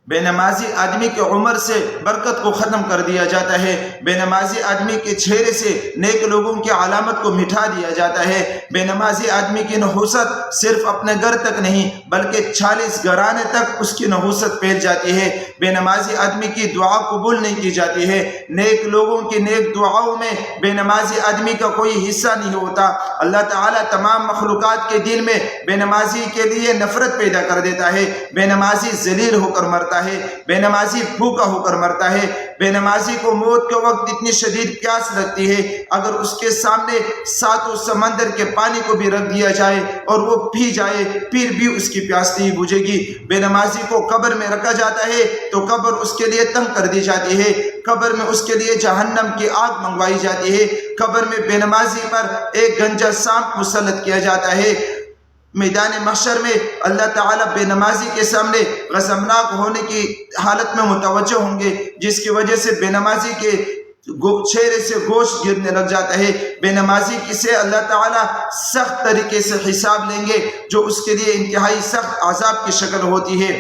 بے نمازی آدمی کی عمر سے برکت کو ختم کر دیا جاتا ہے، بے نمازی آدمی کے چہرے سے نیک لوگوں کی علامت کو مٹھا دیا جاتا ہے، بے نمازی آدمی کی نحوست صرف اپنے گھر تک نہیں بلکہ 40 گھرانے تک اس کی نحوست پھیل جاتی ہے، بے نمازی آدمی کی دعا قبول نہیں کی جاتی ہے، نیک لوگوں کی نیک دعاؤں میں بے نمازی آدمی کا کوئی حصہ نہیں ہوتا۔ اللہ تعالیٰ تمام مخلوقات کے دل میں بے نمازی کے لیے نفرت پیدا کر دیتا ہے، بے نمازی ذلیل ہو کر مرتا ہے، بے نمازی بھوکا ہو کر مرتا ہے، بے نمازی کو موت کے وقت اتنی شدید پیاس لگتی ہے اگر اس کے سامنے 7 سمندر کے پانی کو بھی رکھ دیا جائے اور وہ پی جائے پھر بھی اس کی پیاس نہیں بجھے گی۔ بے نمازی کو قبر میں رکھا جاتا ہے تو قبر اس کے لیے تنگ کر دی جاتی ہے، قبر میں اس کے لیے جہنم کی آگ منگوائی جاتی ہے، قبر میں بے نمازی پر ایک گنجا سانپ مسلط کیا جاتا ہے۔ میدان محشر میں اللہ تعالیٰ بے نمازی کے سامنے غضبناک ہونے کی حالت میں متوجہ ہوں گے، جس کی وجہ سے بے نمازی کے چہرے سے گوشت گرنے لگ جاتا ہے۔ بے نمازی سے اللہ تعالیٰ سخت طریقے سے حساب لیں گے جو اس کے لیے انتہائی سخت عذاب کی شکل ہوتی ہے۔